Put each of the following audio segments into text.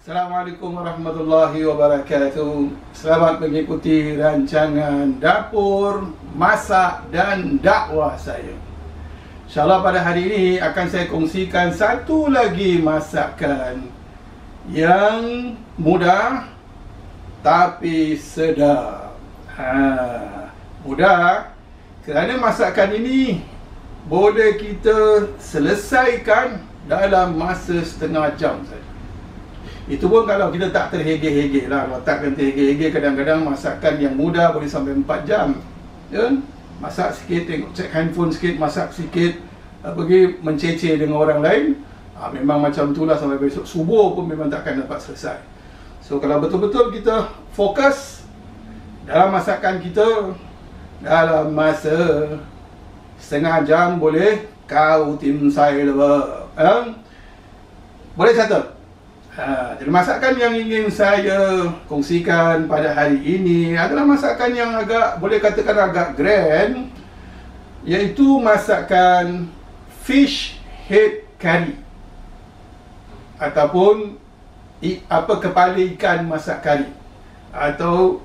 Assalamualaikum warahmatullahi wabarakatuh. Selamat mengikuti rancangan Dapur, Masak dan Dakwah saya. InsyaAllah pada hari ini akan saya kongsikan satu lagi masakan yang mudah tapi sedap. Mudah kerana masakan ini boleh kita selesaikan dalam masa setengah jam saja. Itu pun kalau kita tak terhege-hege lah. Kalau tak terhege-hege, kadang-kadang masakan yang mudah boleh sampai 4 jam. Ya? Masak sikit, tengok cek handphone sikit, masak sikit, pergi mencece dengan orang lain. Memang macam itulah sampai besok subuh pun memang takkan dapat selesai. So kalau betul-betul kita fokus dalam masakan kita, dalam masa setengah jam boleh kau tim saya lebar. Boleh settle. Jadi masakan yang ingin saya kongsikan pada hari ini adalah masakan yang agak, boleh katakan agak grand, iaitu masakan fish head curry ataupun kepala ikan masak kari, atau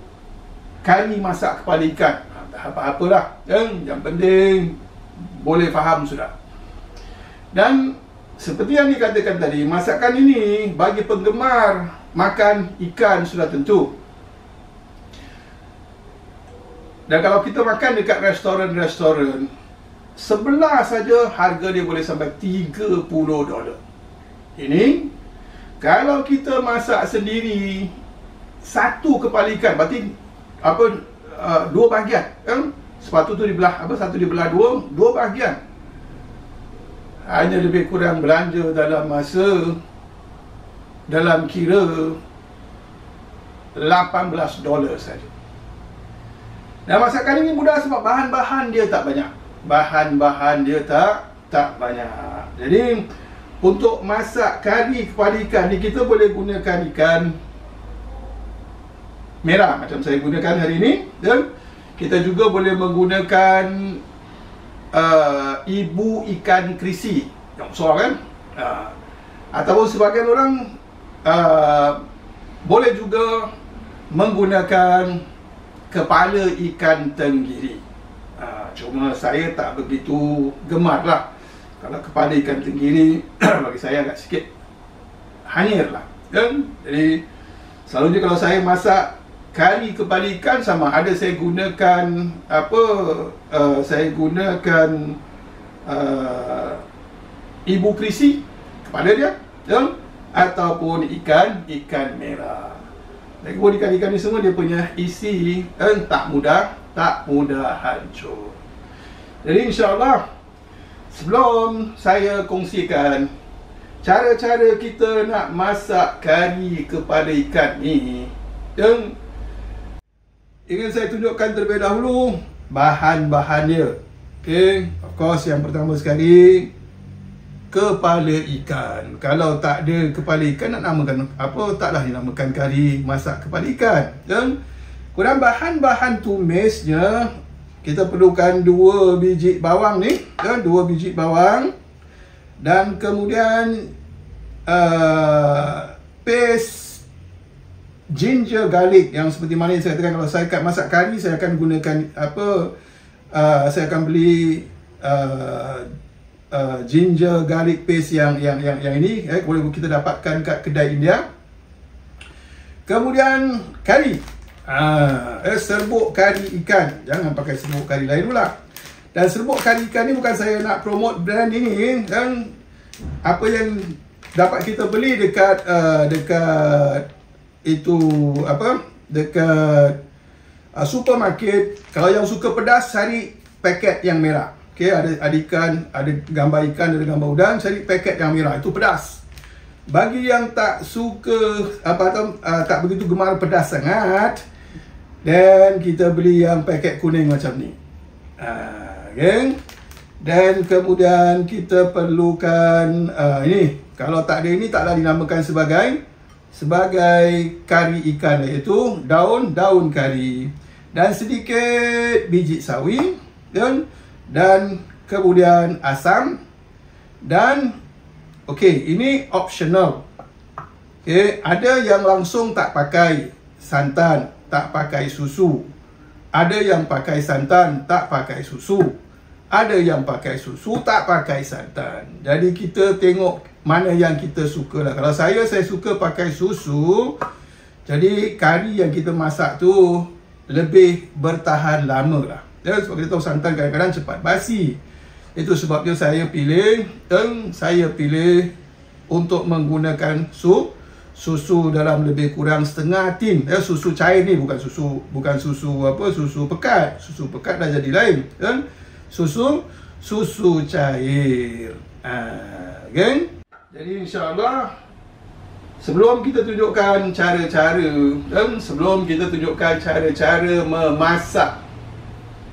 kari masak kepala ikan. Tak apa-apalah, yang penting boleh faham sudah. Dan seperti yang dikatakan tadi, masakan ini bagi penggemar makan ikan sudah tentu. Dan kalau kita makan dekat restoran-restoran, sebelah saja harga dia boleh sampai $30. Ini kalau kita masak sendiri satu kepala ikan, berarti dua bahagian, sepatu tu dibelah satu dibelah dua bahagian. Hanya lebih kurang belanja dalam masa, dalam kira $18 saja. Dan masakan ini mudah sebab bahan-bahan dia tak banyak. Bahan-bahan dia tak banyak. Jadi untuk masak kari kepala ikan ni, kita boleh gunakan ikan merah macam saya gunakan hari ini, dan kita juga boleh menggunakan ibu ikan krisi yang besar kan, ataupun sebagian orang boleh juga menggunakan kepala ikan tenggiri. Cuma saya tak begitu gemar lah kalau kepala ikan tenggiri. Bagi saya agak sikit hanyir lah kan? Jadi selalunya kalau saya masak kari kepala ikan, sama ada saya gunakan saya gunakan ibu krisi kepala dia, ataupun ikan merah. Dan kemudian ikan ni semua dia punya isi tak mudah hancur. Jadi insyaAllah, sebelum saya kongsikan cara-cara kita nak masak kari kepala ikan ni, ingin saya tunjukkan terlebih dahulu bahan-bahannya. Okay, of course yang pertama sekali, kepala ikan. Kalau tak ada kepala ikan, nak namakan apa? Taklah dinamakan kari masak kepala ikan. Kurang bahan-bahan tumisnya, kita perlukan 2 biji bawang ni, 2 biji bawang, dan kemudian paste ginger garlic, yang seperti mana saya katakan, kalau saya kat masak kari, saya akan gunakan saya akan beli ginger garlic paste yang ini, boleh kita dapatkan kat kedai India. Kemudian kari, serbuk kari ikan, jangan pakai serbuk kari lain pula. Dan serbuk kari ikan ni bukan saya nak promote brand ini, dan apa yang dapat kita beli dekat supermarket. Kalau yang suka pedas, cari paket yang merah. Okay, ada ikan, ada gambar ikan, ada gambar udang, cari paket yang merah, itu pedas. Bagi yang tak suka tak begitu gemar pedas sangat, dan kita beli yang paket kuning macam ni. Okay. Dan kemudian kita perlukan ini. Kalau tak ada ini, taklah dinamakan sebagai kari ikan, iaitu daun kari, dan sedikit biji sawi, dan kemudian asam, dan okey, ini optional. Okay. Ada yang langsung tak pakai santan, tak pakai susu. Ada yang pakai santan, tak pakai susu. Ada yang pakai susu, tak pakai santan. Jadi kita tengok mana yang kita suka lah. Kalau saya suka pakai susu. Jadi kari yang kita masak tu lebih bertahan lama lah. Ya, sebab kita tahu santan kadang-kadang cepat basi. Itu sebabnya saya pilih untuk menggunakan susu dalam lebih kurang setengah tin. Ya, susu cair ni bukan susu pekat. Susu pekat dah jadi lain. Ya? Susu cair. Kan? Jadi insya-Allah sebelum kita tunjukkan cara-cara memasak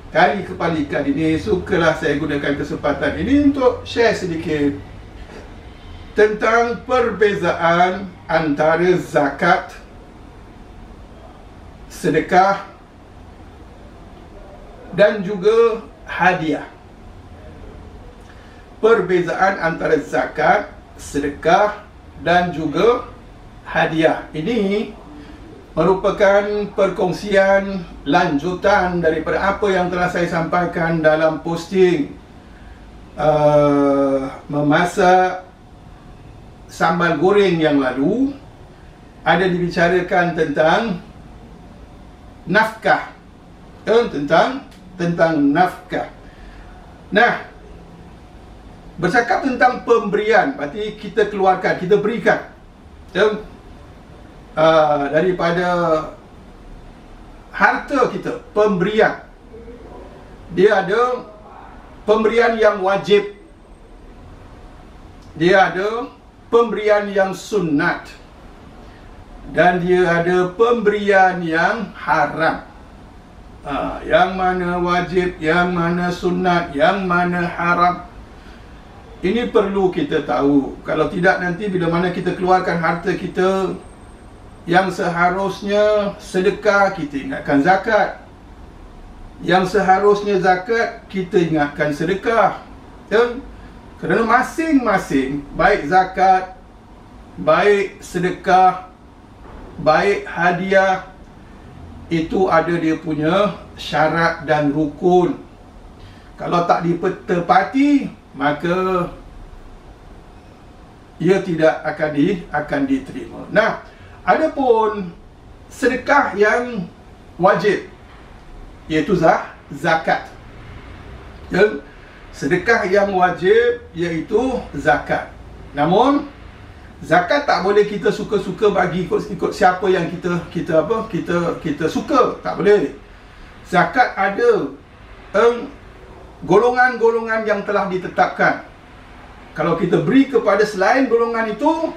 kari kepala ikan ini, sukalah saya gunakan kesempatan ini untuk share sedikit tentang perbezaan antara zakat, sedekah dan juga hadiah. Perbezaan antara zakat, sedekah dan juga hadiah. Ini merupakan perkongsian lanjutan daripada apa yang telah saya sampaikan dalam posting memasak sambal goreng yang lalu. Ada dibicarakan tentang nafkah, tentang nafkah. Nah, bercakap tentang pemberian, berarti kita keluarkan, kita berikan daripada harta kita, pemberian. Dia ada pemberian yang wajib, dia ada pemberian yang sunat, dan dia ada pemberian yang haram. Yang mana wajib, yang mana sunat, yang mana haram, ini perlu kita tahu. Kalau tidak, nanti bila mana kita keluarkan harta kita yang seharusnya sedekah, kita ingatkan zakat. Yang seharusnya zakat, kita ingatkan sedekah. Kerana masing-masing, baik zakat, baik sedekah, baik hadiah, itu ada dia punya syarat dan rukun. Kalau tak ditepati, maka ia tidak akan diterima. Nah, adapun sedekah yang wajib, iaitu zakat. Sedekah yang wajib iaitu zakat. Namun zakat tak boleh kita suka-suka bagi ikut siapa yang kita suka, tak boleh. Zakat ada golongan-golongan yang telah ditetapkan. Kalau kita beri kepada selain golongan itu,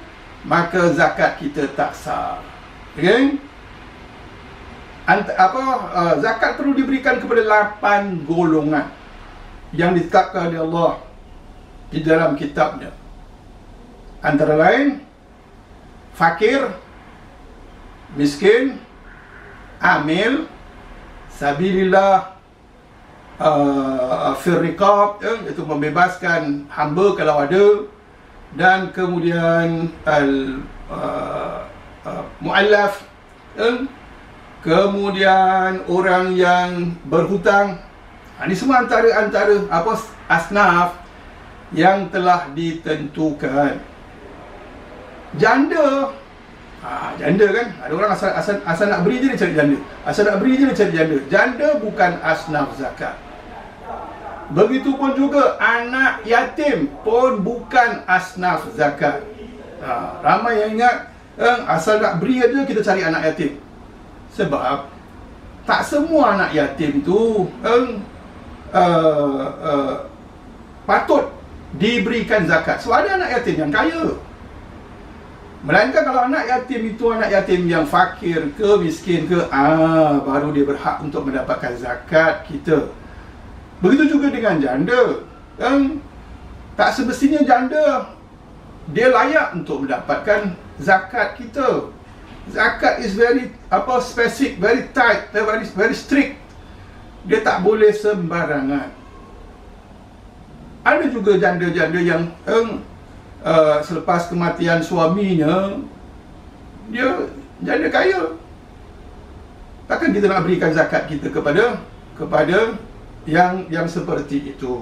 maka zakat kita tak sah. Okay? Zakat perlu diberikan kepada 8 golongan yang ditetapkan oleh Allah di dalam kitabnya. Antara lain fakir, miskin, amil, sabilillah, firriqab, iaitu membebaskan hamba kalau ada, dan kemudian muallaf, kemudian orang yang berhutang. Ini semua antara asnaf yang telah ditentukan. Janda, janda kan, ada orang asal nak beri je dia cari janda, asal nak beri je dia cari janda. Janda bukan asnaf zakat. Begitupun juga anak yatim pun bukan asnaf zakat. Ramai yang ingat asal nak beri aja kita cari anak yatim. Sebab tak semua anak yatim tu patut diberikan zakat. So ada anak yatim yang kaya, melainkan kalau anak yatim itu anak yatim yang fakir ke miskin ke, baru dia berhak untuk mendapatkan zakat kita. Begitu juga dengan janda. Tak semestinya janda dia layak untuk mendapatkan zakat kita. Zakat is very specific, very tight, very strict. Dia tak boleh sembarangan. Ada juga janda-janda yang selepas kematian suaminya, dia janda kaya. Takkan kita nak berikan zakat kita kepada yang seperti itu.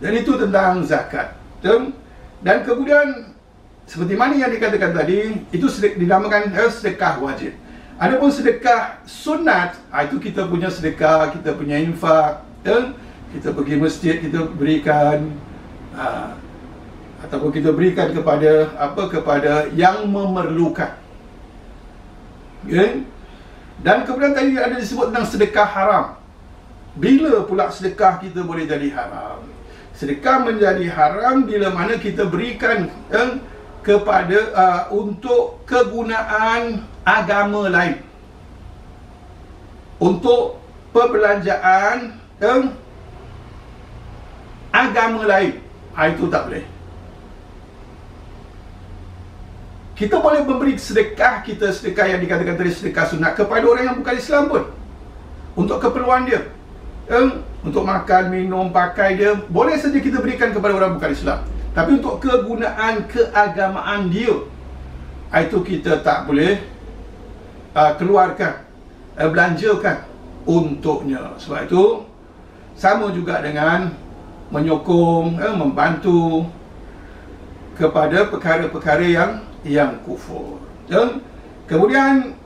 Dan itu tentang zakat. Dan kemudian seperti mana yang dikatakan tadi, itu dinamakan sedekah wajib. Adapun sedekah sunat, itu kita punya sedekah, kita punya infak, kita pergi masjid, kita berikan, ataupun kita berikan kepada yang memerlukan. Okay? Dan kemudian tadi ada disebut tentang sedekah haram. Bila pula sedekah kita boleh jadi haram? Sedekah menjadi haram bila mana kita berikan kepada untuk kegunaan agama lain, untuk perbelanjaan agama lain. Itu tak boleh. Kita boleh memberi sedekah kita, sedekah yang dikatakan tadi sedekah sunat, kepada orang yang bukan Islam pun, untuk keperluan dia, untuk makan, minum, pakai dia, boleh saja kita berikan kepada orang bukan Islam. Tapi untuk kegunaan keagamaan dia, itu kita tak boleh keluarkan, belanjakan untuknya. Sebab itu sama juga dengan menyokong, membantu kepada perkara-perkara yang kufur. Dan kemudian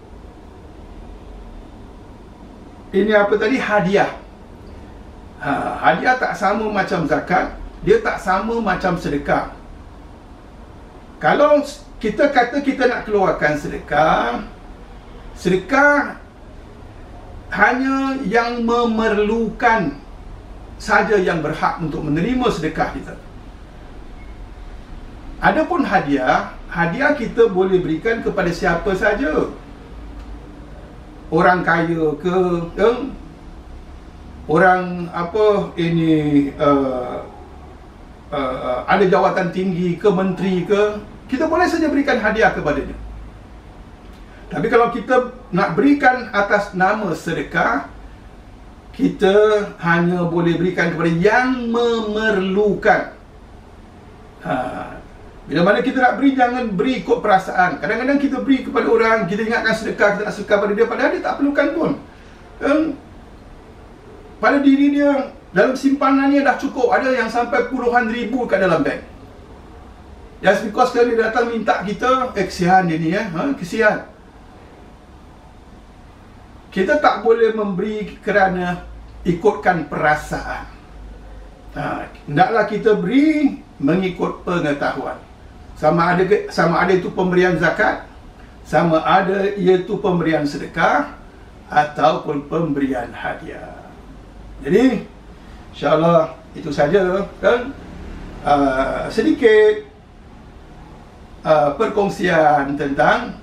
ini apa tadi? Hadiah. Hadiah tak sama macam zakat, dia tak sama macam sedekah. Kalau kita kata kita nak keluarkan sedekah, sedekah hanya yang memerlukan saja yang berhak untuk menerima sedekah kita. Adapun hadiah, hadiah kita boleh berikan kepada siapa saja. Orang kaya ke, orang ada jawatan tinggi ke, menteri ke, kita boleh saja berikan hadiah kepadanya. Tapi kalau kita nak berikan atas nama sedekah, kita hanya boleh berikan kepada yang memerlukan. Bila mana kita nak beri, jangan beri ikut perasaan. Kadang-kadang kita beri kepada orang, kita ingatkan sedekah, kita nak sedekah pada dia, padahal dia tak perlukan pun. Pada diri dia, dalam simpanannya dah cukup, ada yang sampai puluhan ribu kat dalam bank. Just because dia datang minta kita, kesian dia ni, kesian. Kita tak boleh memberi kerana ikutkan perasaan. Hendaklah kita beri mengikut pengetahuan. Sama ada itu pemberian zakat, sama ada iaitu pemberian sedekah, ataupun pemberian hadiah. Jadi insya-Allah itu saja kan, sedikit perkongsian tentang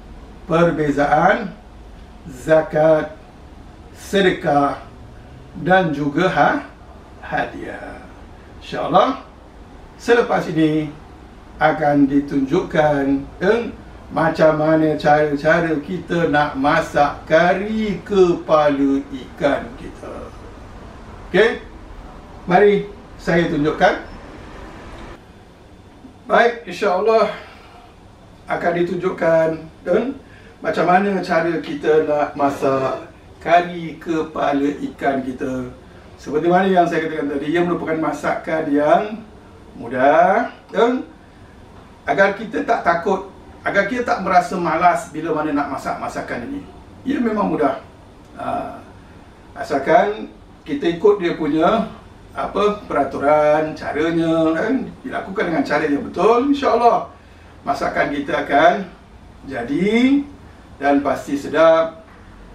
perbezaan zakat, sedekah dan juga hadiah. InsyaAllah selepas ini akan ditunjukkan macam mana cara-cara kita nak masak kari kepala ikan kita. Okey, mari saya tunjukkan. Baik, insyaAllah akan ditunjukkan macam mana cara kita nak masak kari kepala ikan kita. Seperti mana yang saya katakan tadi, ia merupakan masakan yang mudah, agar kita tak takut, agar kita tak merasa malas bila mana nak masak masakan ini. Ia memang mudah, asalkan kita ikut dia punya peraturan, caranya, dilakukan dengan cara yang betul. InsyaAllah masakan kita akan jadi dan pasti sedap.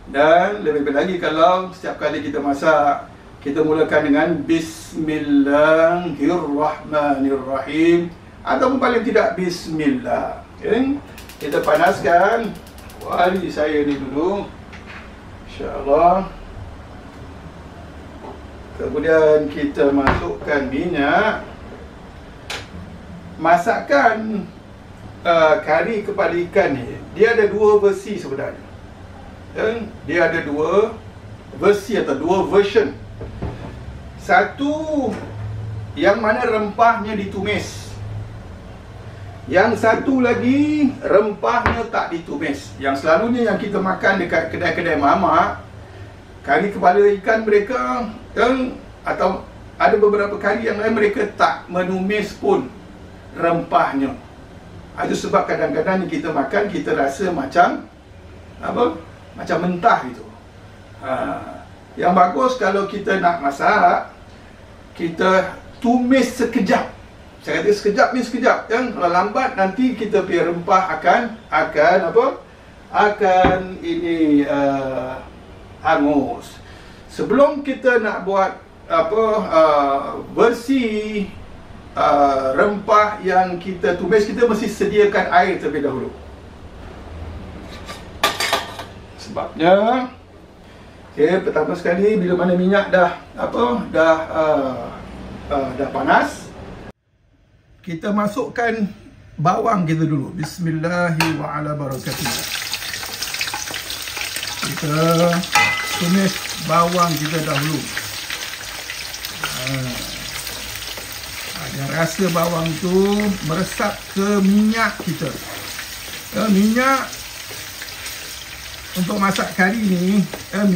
Dan lebih lagi kalau setiap kali kita masak, kita mulakan dengan Bismillahirrahmanirrahim, ataupun paling tidak Bismillah. Okay? Kita panaskan kuali saya ni dulu, InsyaAllah. Kemudian kita masukkan minyak. Masakan kari kepala ikan ni, dia ada dua versi sebenarnya. Dia ada dua versi atau dua version. Satu yang mana rempahnya ditumis, Yang satu lagi, rempahnya tak ditumis. Yang selalunya yang kita makan dekat kedai-kedai mamak, kari kepala ikan mereka atau ada beberapa kari yang lain mereka tak menumis pun rempahnya. Itu sebab kadang-kadang kita makan, kita rasa macam apa? Macam mentah gitu. Yang bagus kalau kita nak masak, kita tumis sekejap. Saya kata sekejap ni sekejap, kan? Kalau lambat nanti kita punya rempah akan ini hangus. Sebelum kita nak buat bersih rempah yang kita tumis, kita mesti sediakan air terlebih dahulu. Sebabnya, pertama sekali bila mana minyak dah panas, kita masukkan bawang kita dulu. Bismillahirrahmanirrahim. Kita tumis bawang kita dahulu. Dan rasa bawang tu meresap ke minyak kita. Minyak untuk masak kari ni,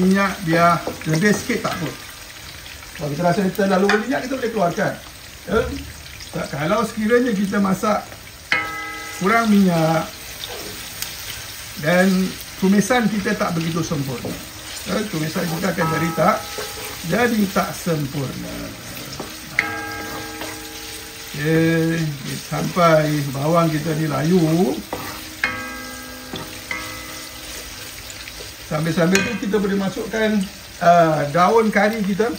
minyak biar lebih sikit tak apa. Kalau kita rasa terlalu berminyak, kita boleh keluarkan. Kalau sekiranya kita masak kurang minyak dan tumisan kita tak begitu sempurna, tumisan kita akan jadi tak sempurna. Sampai bawang kita ni layu. Sambil-sambil tu kita boleh masukkan daun kari kita.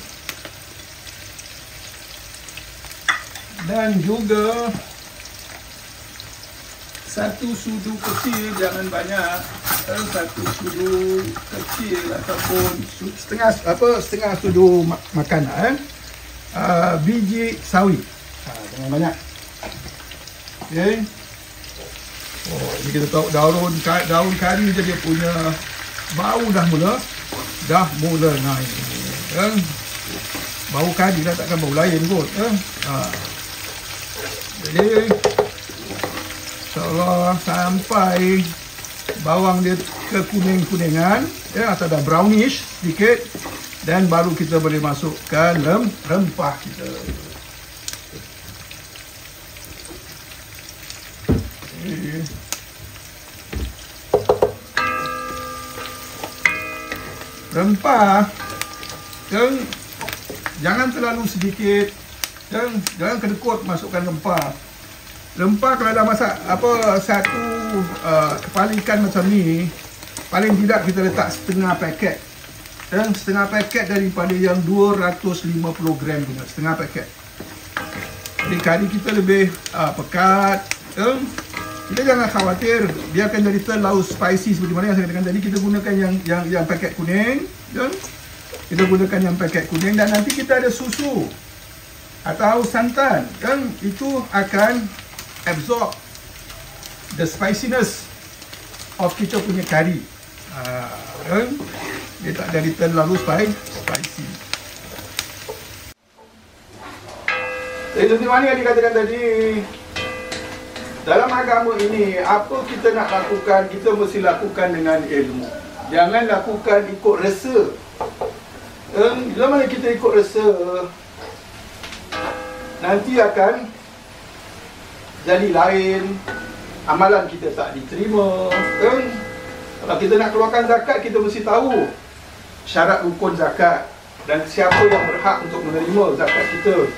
Dan juga satu sudu kecil, jangan banyak, satu sudu kecil ataupun setengah sudu makanan, biji sawi, jangan banyak. Okay. Ini kita tahu daun kari je dia punya bau dah mula naik. Bau kari dah, takkan bau lain kot. Jadi insyaAllah sampai bawang dia ke kuning-kuningan, atau dah brownish sedikit, dan baru kita boleh masukkan rempah kita. Rempah jangan terlalu sedikit. Jangan kedekut masukkan rempah. Rempah kalau dah masak satu kepala ikan macam ni, paling tidak kita letak setengah paket. Setengah paket daripada yang 250 gram punya, setengah paket. Jadi kari kita lebih pekat. Kita jangan khawatir dia akan jadi terlalu spicy seperti mana yang saya katakan tadi. Kita gunakan yang paket kuning. Kita gunakan yang paket kuning, dan nanti kita ada susu atau santan, itu akan absorb the spiciness of kita punya kari. Dia tak jadi terlalu spicy. Seperti mana yang dikatakan tadi, dalam agama ini, apa kita nak lakukan, kita mesti lakukan dengan ilmu. Jangan lakukan ikut rasa. Bila mana kita ikut rasa, nanti akan jadi lain, amalan kita tak diterima. Kalau kita nak keluarkan zakat, kita mesti tahu syarat rukun zakat dan siapa yang berhak untuk menerima zakat kita.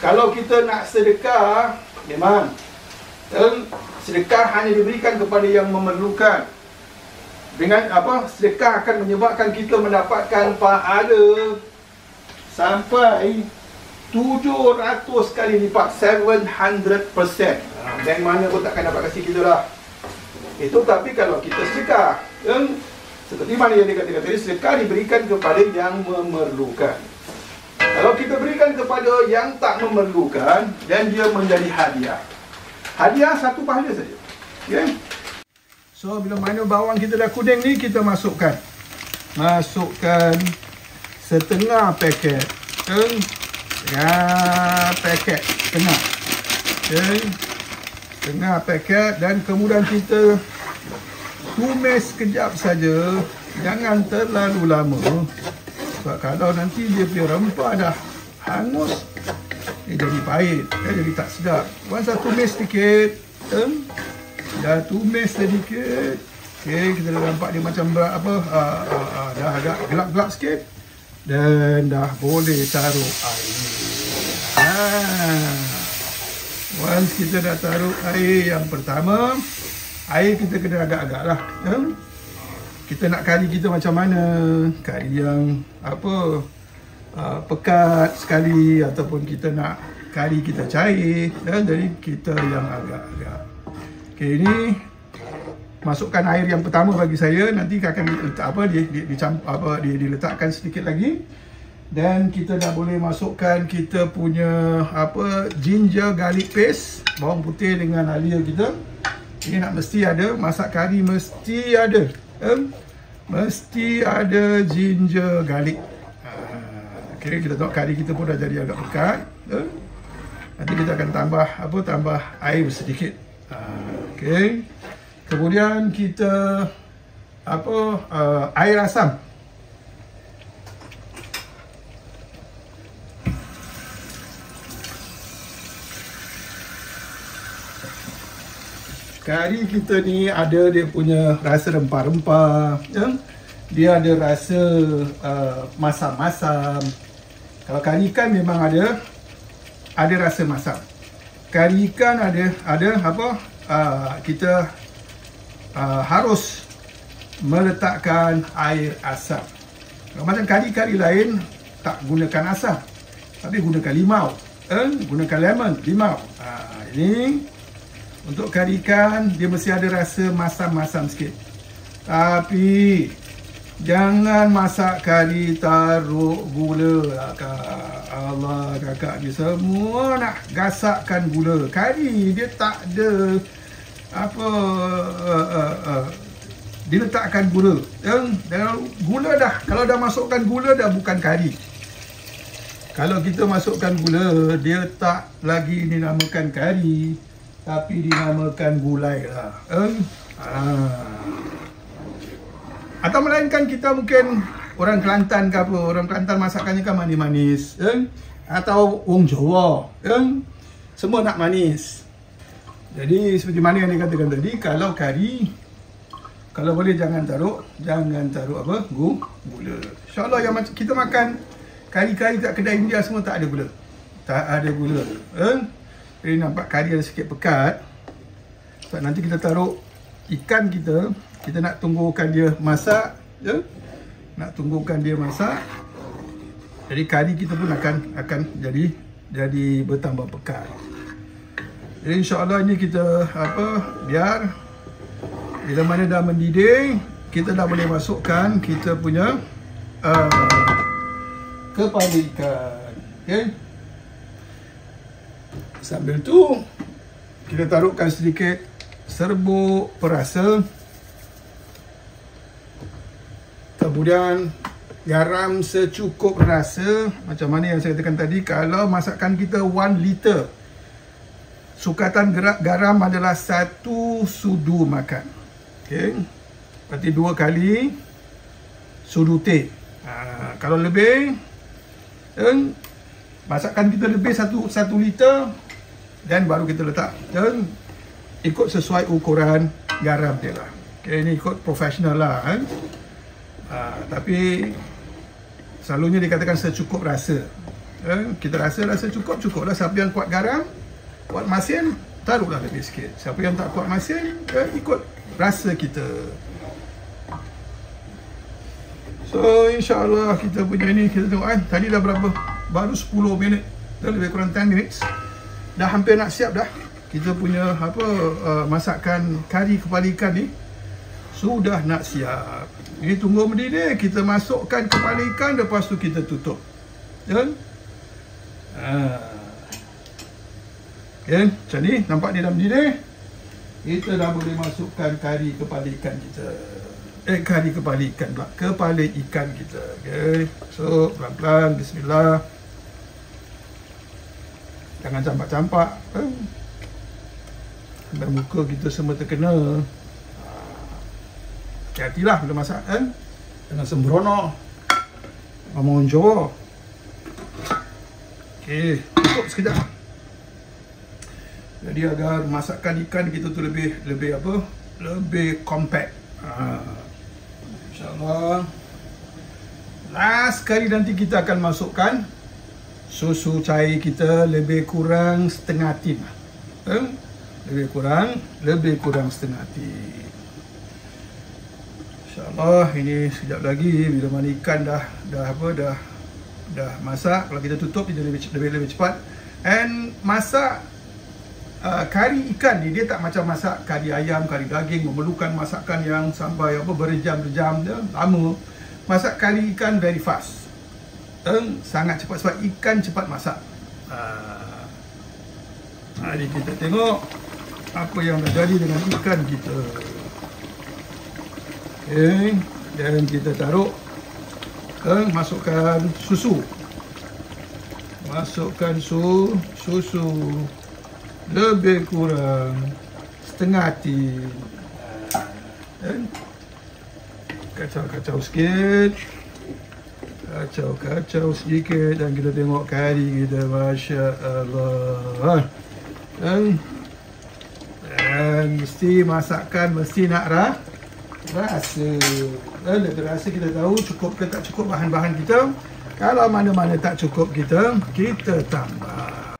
Kalau kita nak sedekah, memang sedekah hanya diberikan kepada yang memerlukan. Dengan sedekah akan menyebabkan kita mendapatkan pahala sampai 700 kali lipat, 700%. Bank mana pun takkan dapat kasih kita lah. Itu tapi kalau kita sedekah, seperti mana yang dikatakan tadi, sedekah diberikan kepada yang memerlukan. Kalau kita berikan kepada yang tak memerlukan, dan dia menjadi hadiah. Hadiah satu pahala saja. Okay? So bila mana bawang kita dah kuning ni, kita masukkan setengah paket. Paket setengah. Okay. setengah paket, dan kemudian kita tumis sekejap saja, jangan terlalu lama. Sebab kalau nanti dia punya rempah dah hangus, dia jadi pahit, dia jadi tak sedap. Once tumis sedikit, dah tumis sedikit, okey, kita dah nampak dia macam dah agak gelap-gelap sikit, dan dah boleh taruh air. Once kita dah taruh air yang pertama, air kita kena agak-agak lah. Kita nak kari kita macam mana? Kari yang pekat sekali, ataupun kita nak kari kita cair, jadi kita yang agak-agak. Okey, ini masukkan air yang pertama bagi saya. Nanti akan diletakkan sedikit lagi, dan kita dah boleh masukkan kita punya ginger garlic paste, bawang putih dengan halia kita. Ini nak mesti ada, masak kari mesti ada, mesti ada ginger garlic. Okey, kita tengok kari kita pun dah jadi agak pekat. Nanti kita akan tambah air sedikit. Okey. Kemudian kita air asam. Kari kita ni ada dia punya rasa rempah-rempah, dia ada rasa masam-masam. Kalau kari ikan memang ada rasa masam. Kari ikan kita harus meletakkan air asam. Kalau macam kari-kari lain tak gunakan asam, tapi gunakan limau, gunakan lemon, limau. Ini untuk kari ikan, dia mesti ada rasa masam-masam sikit. Tapi jangan masak kari taruh gula lah, Kak. Allah, kakak ni semua nak gasakkan gula. Kari dia tak ada diletakkan gula. Dan gula dah, kalau dah masukkan gula dah bukan kari. Kalau kita masukkan gula, dia tak lagi dinamakan kari, tapi dinamakan gulai lah. Atau melainkan kita mungkin orang Kelantan ke apa, orang Kelantan masakannya kan manis-manis, atau orang Jawa, semua nak manis. Jadi seperti mana yang dikatakan tadi, kalau kari, kalau boleh jangan taruh gula. InsyaAllah yang kita makan kari-kari kat kedai India semua tak ada gula. Tak ada gula. Jadi nampak kari ada sikit pekat. Sebab nanti kita taruh ikan kita nak tunggukan dia masak, nak tunggukan dia masak. Jadi kari kita pun akan jadi bertambah pekat. Jadi insya-Allah ni kita biar bila mana dah mendidih, kita dah boleh masukkan kita punya kepala ikan. Okey. Sambil tu kita taruhkan sedikit serbuk perasa. Kemudian garam secukup rasa. Macam mana yang saya katakan tadi, kalau masakan kita 1 liter, sukatan garam adalah 1 sudu makan. Okey. Berarti 2 kali sudu teh. Kalau lebih, masakan kita lebih 1 liter, dan baru kita letak, dan ikut sesuai ukuran garam dia lah. Okay, ini ikut profesional lah. Tapi selalunya dikatakan secukup rasa. Kita rasa cukup lah. Siapa yang kuat garam, kuat masin, taruhlah lebih sikit. Siapa yang tak kuat masin, ikut rasa kita. So insyaAllah kita punya ni, kita tengok kan, tadi dah berapa? Baru 10 minit, dah lebih kurang 10 minutes. Dah hampir nak siap dah. Kita punya masakan kari kepala ikan ni sudah nak siap. Ini tunggu mendidih, kita masukkan kepala ikan, lepas tu kita tutup. Kan? Okay, macam ni, nampak dia dah mendidih. Kita dah boleh masukkan kari kepala ikan kita. Kari kepala ikan pula, kepala ikan kita. Okay, so pelan-pelan, bismillah. Jangan campak-campak. sampai muka kita semua terkena. Hati-hatilah bila masak kan, jangan sembrono. Ngomong Jawa. Okey, tutup sekejap. Jadi agar masakan ikan kita tu lebih apa? Lebih compact. InsyaAllah. Last kali nanti kita akan masukkan susu cair kita lebih kurang setengah tin. Lebih kurang setengah tin. InsyaAllah ini sekejap lagi bila mana ikan dah masak. Kalau kita tutup dia lebih cepat. And masak kari ikan ni dia tak macam masak kari ayam, kari daging, memerlukan masakan yang sampai berjam-jam dia, lama. Masak kari ikan very fast. Sangat cepat sebab ikan cepat masak. Jadi kita tengok apa yang terjadi dengan ikan kita. Okay. Dan kita taruh, masukkan susu. Masukkan susu lebih kurang setengah tin. Kacau-kacau sikit. Kacau sedikit dan kita tengok kari kita, Masya Allah. Dan mesti masakan mesti nak rasa. Dan rasa kita tahu cukup ke tak cukup bahan-bahan kita. Kalau mana-mana tak cukup kita tambah.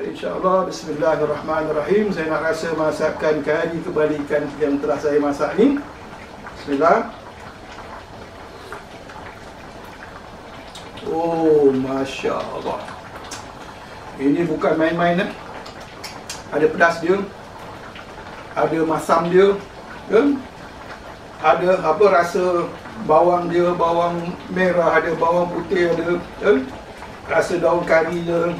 InsyaAllah, bismillahirrahmanirrahim. Saya nak rasa masakan kari kebalikan yang telah saya masak ni. Bismillah. Oh, Masya Allah. Ini bukan main-main. Ada pedas dia, ada masam dia, ada rasa bawang dia, bawang merah, ada bawang putih, ada rasa daun kari dia,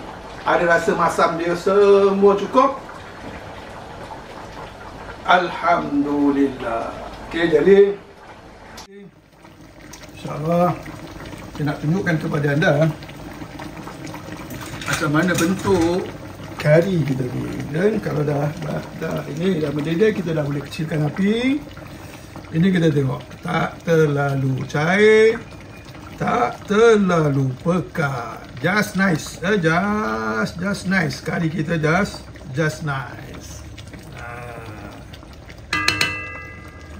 ada rasa masam dia, semua cukup. Alhamdulillah. Okey, jadi InsyaAllah saya nak tunjukkan kepada anda macam mana bentuk kari kita ni. Dan kalau dah ini dah mendidih, kita dah boleh kecilkan api. Ini kita tengok, tak terlalu cair, tak terlalu pekat, just nice. Just nice. Kari kita just nice.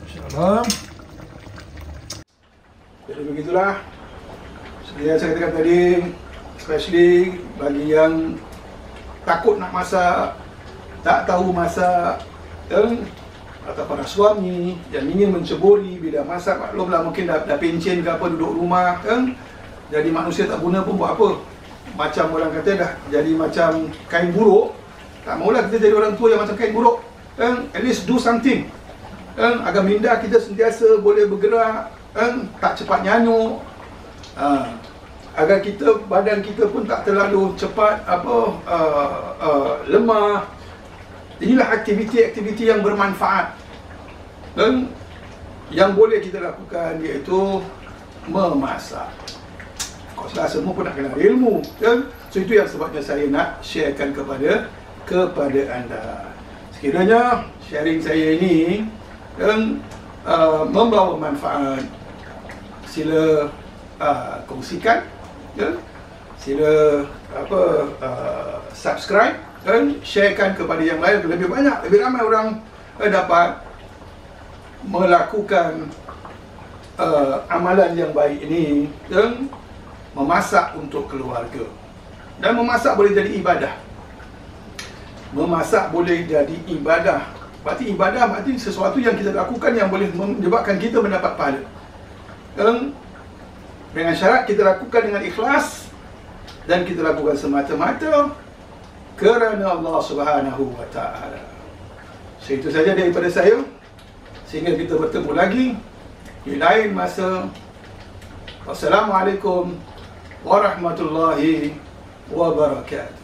InsyaAllah. Jadi begitulah. Seperti yang saya katakan tadi, especially bagi yang takut nak masak, tak tahu masak, atau para suami yang ingin menceburi bila masak, maklumlah mungkin dah pencen ke apa, duduk rumah kan, jadi manusia tak guna pun buat apa. Macam orang kata dah jadi macam kain buruk. Tak maulah kita jadi orang tua yang macam kain buruk kan. At least do something kan, agar minda kita sentiasa boleh bergerak kan, tak cepat nyanyuk, agar kita, badan kita pun tak terlalu cepat lemah. Inilah aktiviti-aktiviti yang bermanfaat dan yang boleh kita lakukan, iaitu memasak. Kau semua pun nak kenal ilmu kan? So itu yang sebabnya saya nak sharekan kepada anda. Sekiranya sharing saya ini membawa manfaat, sila kongsikan, sila subscribe dan sharekan kepada yang lain, lebih banyak, lebih ramai orang dapat melakukan amalan yang baik ini, dan memasak untuk keluarga. Dan memasak boleh jadi ibadah. Memasak boleh jadi ibadah. Berarti ibadah berarti sesuatu yang kita lakukan yang boleh menyebabkan kita mendapat pahala. Dan dengan syarat kita lakukan dengan ikhlas, dan kita lakukan semata-mata kerana Allah Subhanahu wa Ta'ala. So itu saja daripada saya. Sehingga kita bertemu lagi di lain masa. Wassalamualaikum warahmatullahi wabarakatuh.